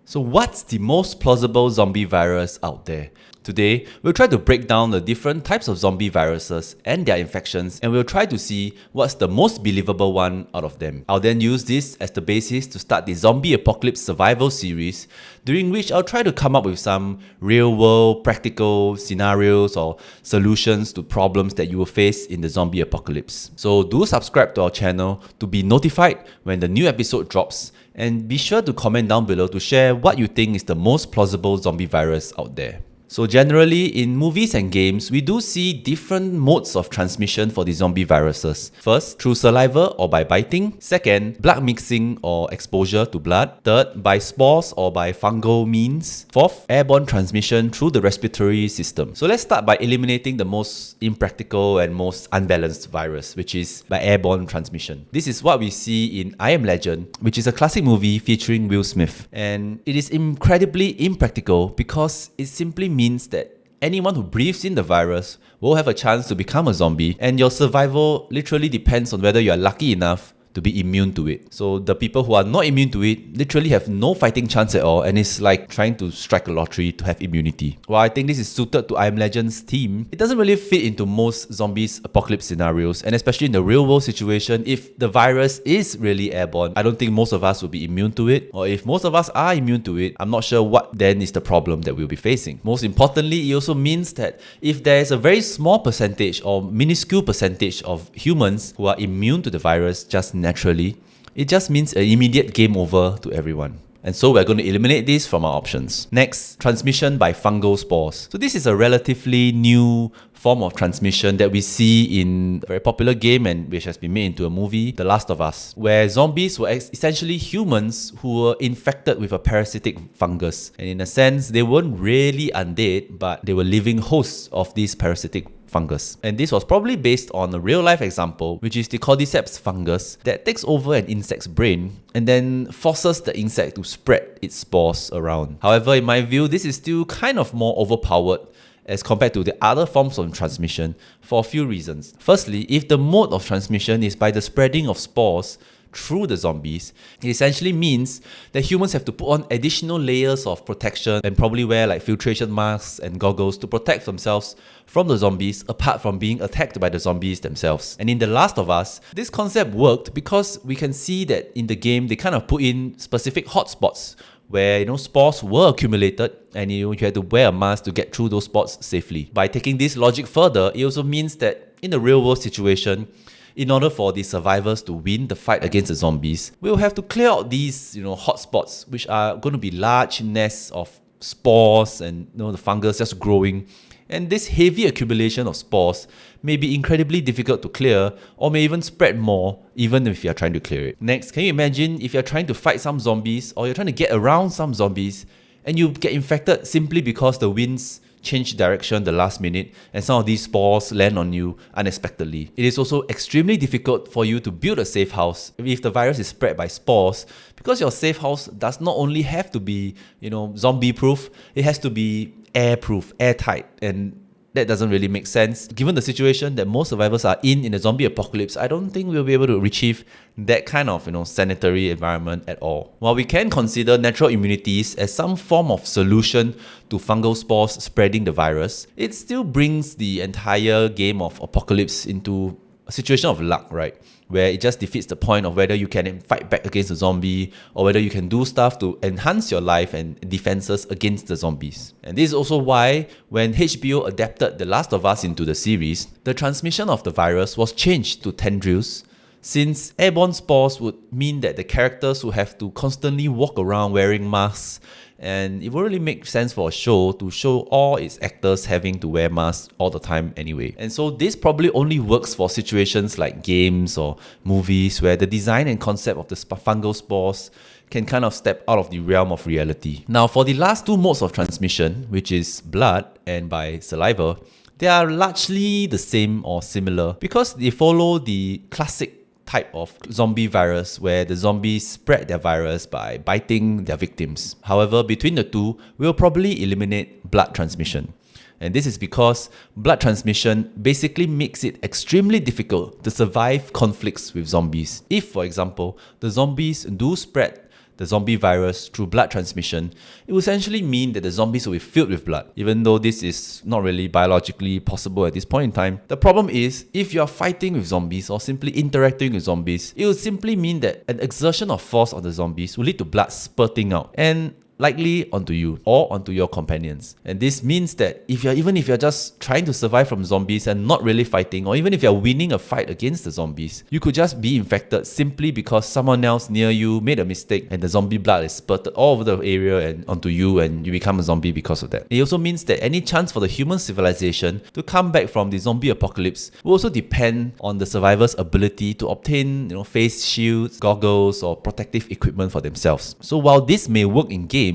So what's the most plausible zombie virus out there? Today, we'll try to break down the different types of zombie viruses and their infections, and we'll try to see what's the most believable one out of them. I'll then use this as the basis to start the zombie apocalypse survival series, during which I'll try to come up with some real-world practical scenarios or solutions to problems that you will face in the zombie apocalypse. So do subscribe to our channel to be notified when the new episode drops, and be sure to comment down below to share what you think is the most plausible zombie virus out there. So generally, in movies and games, we do see different modes of transmission for the zombie viruses. First, through saliva or by biting. Second, blood mixing or exposure to blood. Third, by spores or by fungal means. Fourth, airborne transmission through the respiratory system. So let's start by eliminating the most impractical and most unbalanced virus, which is by airborne transmission. This is what we see in I Am Legend, which is a classic movie featuring Will Smith. And it is incredibly impractical because it simply means that anyone who breathes in the virus will have a chance to become a zombie, and your survival literally depends on whether you are lucky enough to be immune to it. So the people who are not immune to it literally have no fighting chance at all, and it's like trying to strike a lottery to have immunity. While I think this is suited to I Am Legend's theme, it doesn't really fit into most zombies apocalypse scenarios, and especially in the real world situation, if the virus is really airborne, I don't think most of us will be immune to it, or if most of us are immune to it, I'm not sure what then is the problem that we'll be facing. Most importantly, it also means that if there is a very small percentage or minuscule percentage of humans who are immune to the virus just naturally, it just means an immediate game over to everyone. And so we're going to eliminate this from our options. Next, transmission by fungal spores. So this is a relatively new form of transmission that we see in a very popular game and which has been made into a movie, The Last of Us, where zombies were essentially humans who were infected with a parasitic fungus. And in a sense, they weren't really undead, but they were living hosts of this parasitic fungus. And this was probably based on a real-life example, which is the cordyceps fungus that takes over an insect's brain and then forces the insect to spread its spores around. However, in my view, this is still kind of more overpowered as compared to the other forms of transmission for a few reasons. Firstly, if the mode of transmission is by the spreading of spores through the zombies, it essentially means that humans have to put on additional layers of protection and probably wear like filtration masks and goggles to protect themselves from the zombies, apart from being attacked by the zombies themselves. And in The Last of Us, this concept worked because we can see that in the game they kind of put in specific hotspots where spores were accumulated, and you had to wear a mask to get through those spots safely. By taking this logic further, it also means that in a real world situation, in order for the survivors to win the fight against the zombies, we'll have to clear out these hotspots, which are going to be large nests of spores and the fungus just growing. And this heavy accumulation of spores may be incredibly difficult to clear, or may even spread more even if you're trying to clear it. Next, can you imagine if you're trying to fight some zombies, or you're trying to get around some zombies, and you get infected simply because the winds change direction the last minute and some of these spores land on you unexpectedly. It is also extremely difficult for you to build a safe house if the virus is spread by spores, because your safe house does not only have to be, zombie proof, it has to be airproof, airtight, and that doesn't really make sense. Given the situation that most survivors are in the zombie apocalypse, I don't think we'll be able to achieve that kind of sanitary environment at all. While we can consider natural immunities as some form of solution to fungal spores spreading the virus, it still brings the entire game of apocalypse into a situation of luck, right? Where it just defeats the point of whether you can fight back against a zombie or whether you can do stuff to enhance your life and defenses against the zombies. And this is also why when HBO adapted The Last of Us into the series, the transmission of the virus was changed to tendrils, since airborne spores would mean that the characters would have to constantly walk around wearing masks, and it won't really make sense for a show to show all its actors having to wear masks all the time anyway. And so this probably only works for situations like games or movies where the design and concept of the fungal spores can kind of step out of the realm of reality. Now, for the last two modes of transmission, which is blood and by saliva, they are largely the same or similar because they follow the classic type of zombie virus where the zombies spread their virus by biting their victims. However, between the two, we'll probably eliminate blood transmission. And this is because blood transmission basically makes it extremely difficult to survive conflicts with zombies. If, for example, the zombies do spread the zombie virus through blood transmission, it will essentially mean that the zombies will be filled with blood. Even though this is not really biologically possible at this point in time, the problem is if you are fighting with zombies or simply interacting with zombies, it will simply mean that an exertion of force on the zombies will lead to blood spurting out, and likely onto you or onto your companions. And this means that even if you're just trying to survive from zombies and not really fighting, or even if you're winning a fight against the zombies, you could just be infected simply because someone else near you made a mistake and the zombie blood is spurted all over the area and onto you, and you become a zombie because of that. It also means that any chance for the human civilization to come back from the zombie apocalypse will also depend on the survivors' ability to obtain face shields, goggles, or protective equipment for themselves. So while this may work in games,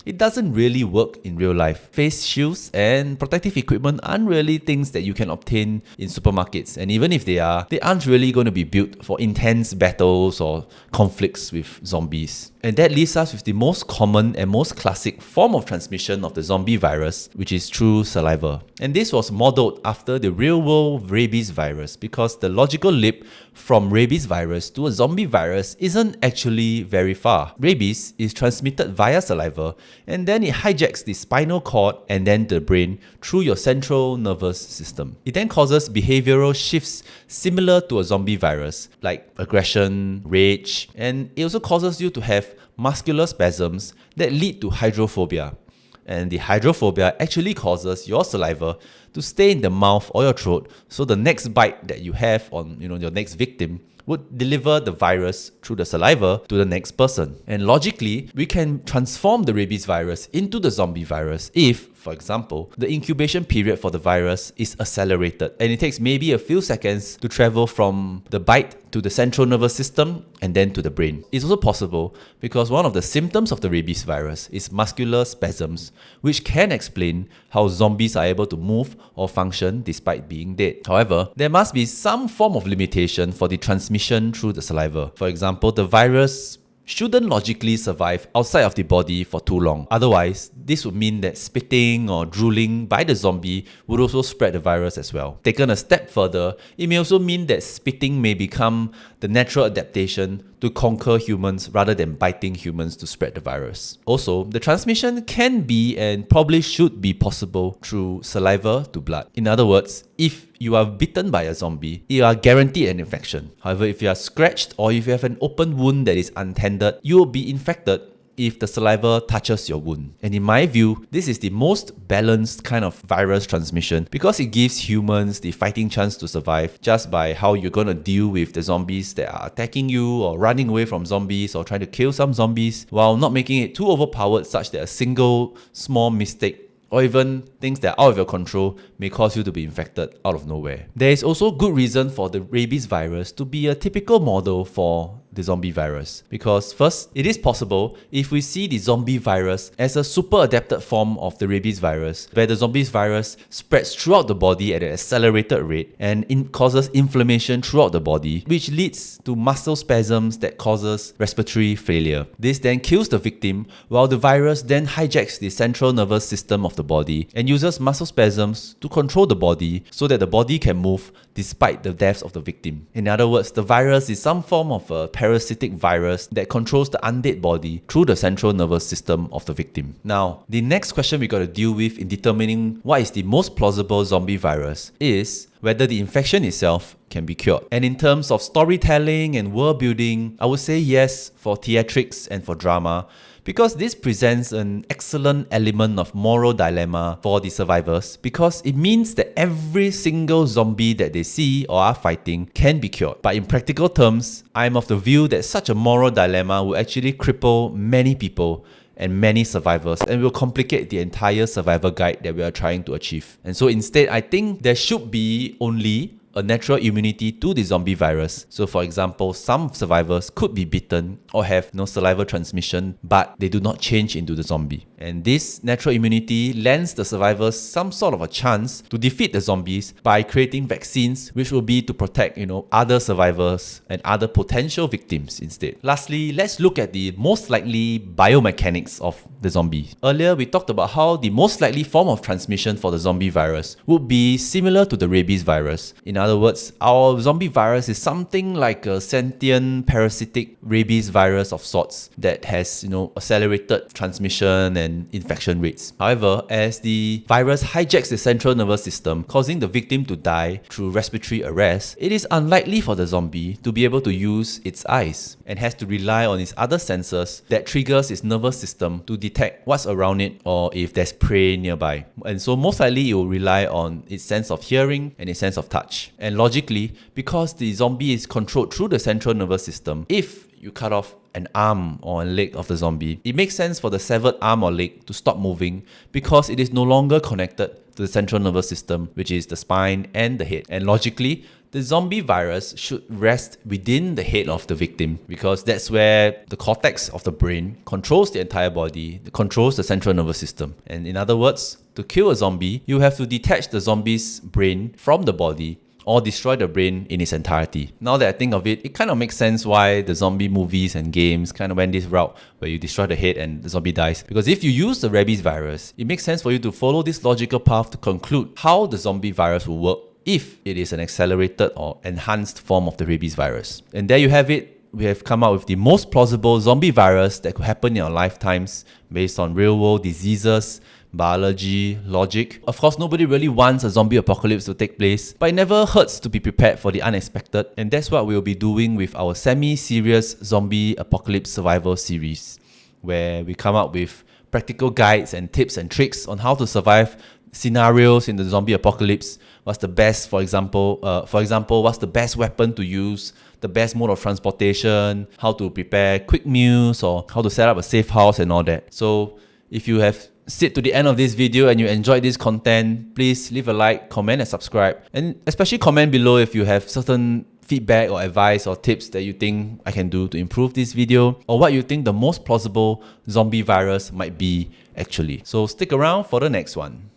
it doesn't really work in real life. Face shields and protective equipment aren't really things that you can obtain in supermarkets, and even if they aren't really going to be built for intense battles or conflicts with zombies. And that leaves us with the most common and most classic form of transmission of the zombie virus, which is through saliva. And this was modeled after the real-world rabies virus, because the logical leap from rabies virus to a zombie virus isn't actually very far. Rabies is transmitted via saliva, and then it hijacks the spinal cord and then the brain through your central nervous system. It then causes behavioral shifts similar to a zombie virus, like aggression, rage, and it also causes you to have muscular spasms that lead to hydrophobia. And the hydrophobia actually causes your saliva to stay in the mouth or your throat, so the next bite that you have on your next victim would deliver the virus through the saliva to the next person. And logically, we can transform the rabies virus into the zombie virus if, for example, the incubation period for the virus is accelerated and it takes maybe a few seconds to travel from the bite to the central nervous system and then to the brain. It's also possible because one of the symptoms of the rabies virus is muscular spasms, which can explain how zombies are able to move or function despite being dead. However, there must be some form of limitation for the transmission through the saliva. For example, the virus shouldn't logically survive outside of the body for too long. Otherwise, this would mean that spitting or drooling by the zombie would also spread the virus as well. Taken a step further, it may also mean that spitting may become the natural adaptation to conquer humans rather than biting humans to spread the virus. Also, the transmission can be and probably should be possible through saliva to blood. In other words, if you are bitten by a zombie, you are guaranteed an infection. However, if you are scratched or if you have an open wound that is untended, you will be infected if the saliva touches your wound. And in my view, this is the most balanced kind of virus transmission because it gives humans the fighting chance to survive just by how you're going to deal with the zombies that are attacking you or running away from zombies or trying to kill some zombies, while not making it too overpowered such that a single small mistake or even things that are out of your control may cause you to be infected out of nowhere. There is also good reason for the rabies virus to be a typical model for the zombie virus. Because first, it is possible if we see the zombie virus as a super adapted form of the rabies virus, where the zombie virus spreads throughout the body at an accelerated rate and causes inflammation throughout the body, which leads to muscle spasms that causes respiratory failure. This then kills the victim, while the virus then hijacks the central nervous system of the body and uses muscle spasms to control the body so that the body can move despite the deaths of the victim. In other words, the virus is some form of a parasitic virus that controls the undead body through the central nervous system of the victim. Now, the next question we got to deal with in determining what is the most plausible zombie virus is whether the infection itself can be cured. And in terms of storytelling and world building, I would say yes for theatrics and for drama, because this presents an excellent element of moral dilemma for the survivors, because it means that every single zombie that they see or are fighting can be cured. But in practical terms, I'm of the view that such a moral dilemma will actually cripple many people and many survivors and will complicate the entire survival guide that we are trying to achieve. And so instead, I think there should be only a natural immunity to the zombie virus. So for example, some survivors could be bitten or have no saliva transmission, but they do not change into the zombie. And this natural immunity lends the survivors some sort of a chance to defeat the zombies by creating vaccines, which will be to protect, other survivors and other potential victims instead. Lastly, let's look at the most likely biomechanics of the zombie. Earlier, we talked about how the most likely form of transmission for the zombie virus would be similar to the rabies virus. In other words, our zombie virus is something like a sentient parasitic rabies virus of sorts that has, accelerated transmission and infection rates. However, as the virus hijacks the central nervous system, causing the victim to die through respiratory arrest, it is unlikely for the zombie to be able to use its eyes and has to rely on its other senses that triggers its nervous system to detect what's around it or if there's prey nearby. And so most likely it will rely on its sense of hearing and its sense of touch. And logically, because the zombie is controlled through the central nervous system, if you cut off an arm or a leg of the zombie, it makes sense for the severed arm or leg to stop moving because it is no longer connected to the central nervous system, which is the spine and the head. And logically, the zombie virus should rest within the head of the victim because that's where the cortex of the brain controls the entire body, controls the central nervous system. And in other words, to kill a zombie, you have to detach the zombie's brain from the body or destroy the brain in its entirety. Now that I think of it, it kind of makes sense why the zombie movies and games kind of went this route where you destroy the head and the zombie dies. Because if you use the rabies virus, it makes sense for you to follow this logical path to conclude how the zombie virus will work if it is an accelerated or enhanced form of the rabies virus. And there you have it. We have come up with the most plausible zombie virus that could happen in our lifetimes based on real-world diseases, biology, logic. Of course, nobody really wants a zombie apocalypse to take place, but it never hurts to be prepared for the unexpected, and that's what we'll be doing with our semi-serious zombie apocalypse survival series, where we come up with practical guides and tips and tricks on how to survive scenarios in the zombie apocalypse. What's the best, for example, what's the best weapon to use, the best mode of transportation, how to prepare quick meals, or how to set up a safe house and all that. So if you have sit to the end of this video and you enjoyed this content, please leave a like, comment and subscribe. And especially comment below if you have certain feedback or advice or tips that you think I can do to improve this video, or what you think the most plausible zombie virus might be actually. So stick around for the next one.